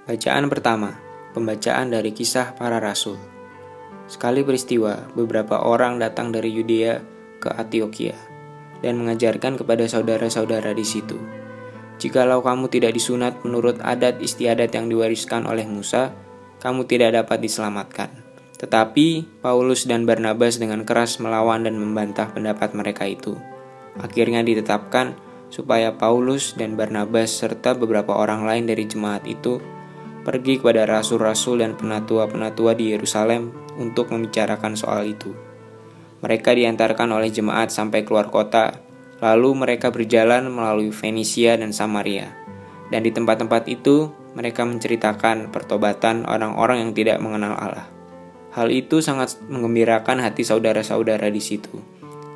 Bacaan pertama, pembacaan dari Kisah Para Rasul. Sekali peristiwa, beberapa orang datang dari Yudea ke Antiokhia dan mengajarkan kepada saudara-saudara di situ. Jikalau kamu tidak disunat menurut adat istiadat yang diwariskan oleh Musa, kamu tidak dapat diselamatkan. Tetapi Paulus dan Barnabas dengan keras melawan dan membantah pendapat mereka itu. Akhirnya ditetapkan supaya Paulus dan Barnabas serta beberapa orang lain dari jemaat itu pergi kepada rasul-rasul dan penatua-penatua di Yerusalem untuk membicarakan soal itu. Mereka diantarkan oleh jemaat sampai keluar kota, lalu mereka berjalan melalui Fenisia dan Samaria. Dan di tempat-tempat itu, mereka menceritakan pertobatan orang-orang yang tidak mengenal Allah. Hal itu sangat menggembirakan hati saudara-saudara di situ.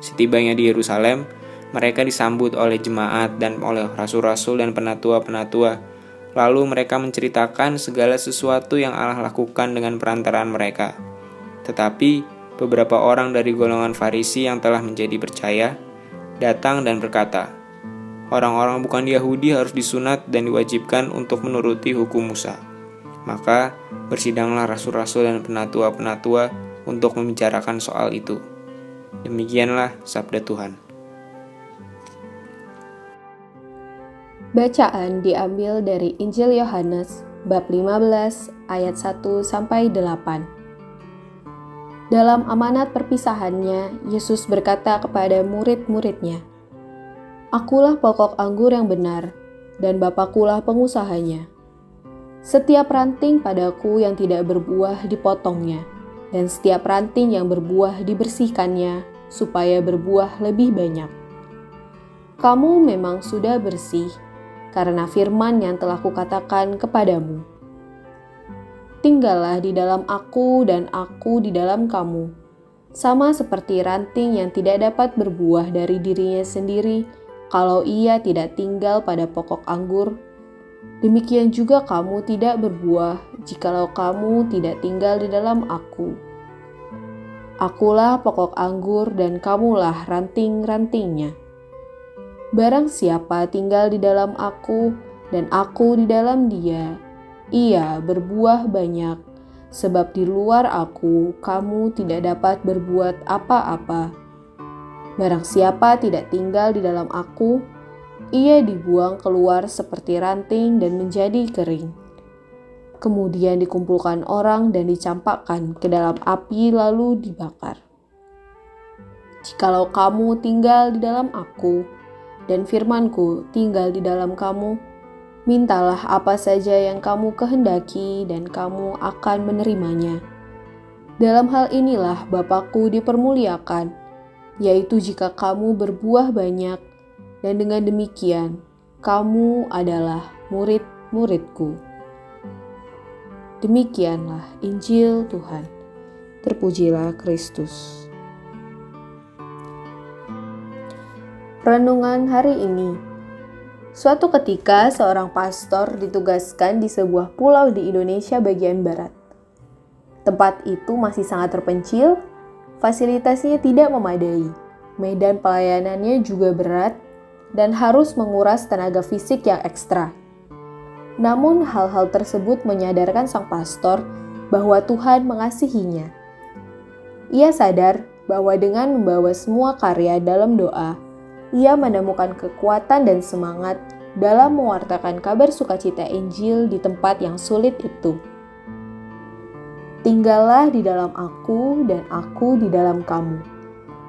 Setibanya di Yerusalem, mereka disambut oleh jemaat dan oleh rasul-rasul dan penatua-penatua. Lalu mereka menceritakan segala sesuatu yang Allah lakukan dengan perantaraan mereka. Tetapi beberapa orang dari golongan Farisi yang telah menjadi percaya datang dan berkata, "Orang-orang bukan Yahudi harus disunat dan diwajibkan untuk menuruti hukum Musa." Maka bersidanglah rasul-rasul dan penatua-penatua untuk membicarakan soal itu. Demikianlah sabda Tuhan. Bacaan diambil dari Injil Yohanes bab 15 ayat 1-8. Dalam amanat perpisahannya, Yesus berkata kepada murid-muridnya, "Akulah pokok anggur yang benar, dan Bapakulah pengusahanya. Setiap ranting padaku yang tidak berbuah dipotongnya, dan setiap ranting yang berbuah dibersihkannya, supaya berbuah lebih banyak. Kamu memang sudah bersih, karena firman yang telah kukatakan kepadamu. Tinggallah di dalam aku dan aku di dalam kamu. Sama seperti ranting yang tidak dapat berbuah dari dirinya sendiri kalau ia tidak tinggal pada pokok anggur, demikian juga kamu tidak berbuah jikalau kamu tidak tinggal di dalam aku. Akulah pokok anggur dan kamulah ranting-rantingnya. Barang siapa tinggal di dalam aku dan aku di dalam dia, ia berbuah banyak, sebab di luar aku kamu tidak dapat berbuat apa-apa. Barang siapa tidak tinggal di dalam aku, ia dibuang keluar seperti ranting dan menjadi kering. Kemudian dikumpulkan orang dan dicampakkan ke dalam api lalu dibakar. Jikalau kamu tinggal di dalam aku, dan firman-Ku tinggal di dalam kamu, mintalah apa saja yang kamu kehendaki dan kamu akan menerimanya. Dalam hal inilah Bapa-Ku dipermuliakan, yaitu jika kamu berbuah banyak, dan dengan demikian kamu adalah murid-murid-Ku." Demikianlah Injil Tuhan. Terpujilah Kristus. Renungan hari ini. Suatu ketika seorang pastor ditugaskan di sebuah pulau di Indonesia bagian barat. Tempat itu masih sangat terpencil, fasilitasnya tidak memadai, medan pelayanannya juga berat, dan harus menguras tenaga fisik yang ekstra. Namun hal-hal tersebut menyadarkan sang pastor bahwa Tuhan mengasihinya. Ia sadar bahwa dengan membawa semua karya dalam doa, ia menemukan kekuatan dan semangat dalam mewartakan kabar sukacita Injil di tempat yang sulit itu. Tinggallah di dalam aku dan aku di dalam kamu.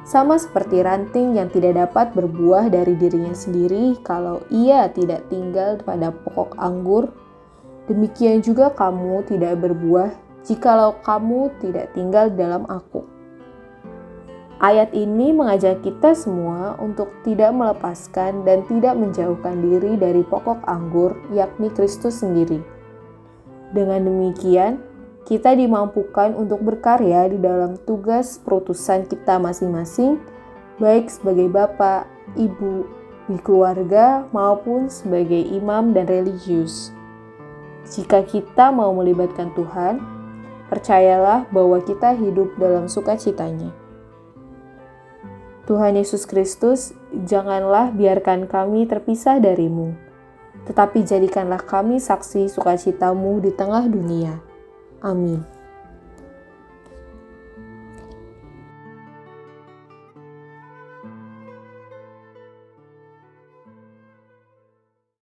Sama seperti ranting yang tidak dapat berbuah dari dirinya sendiri kalau ia tidak tinggal pada pokok anggur, demikian juga kamu tidak berbuah jikalau kamu tidak tinggal di dalam aku. Ayat ini mengajak kita semua untuk tidak melepaskan dan tidak menjauhkan diri dari pokok anggur, yakni Kristus sendiri. Dengan demikian, kita dimampukan untuk berkarya di dalam tugas perutusan kita masing-masing, baik sebagai bapak, ibu, di keluarga, maupun sebagai imam dan religius. Jika kita mau melibatkan Tuhan, percayalah bahwa kita hidup dalam sukacitanya. Tuhan Yesus Kristus, janganlah biarkan kami terpisah darimu. tetapi jadikanlah kami saksi sukacitamu di tengah dunia. Amin.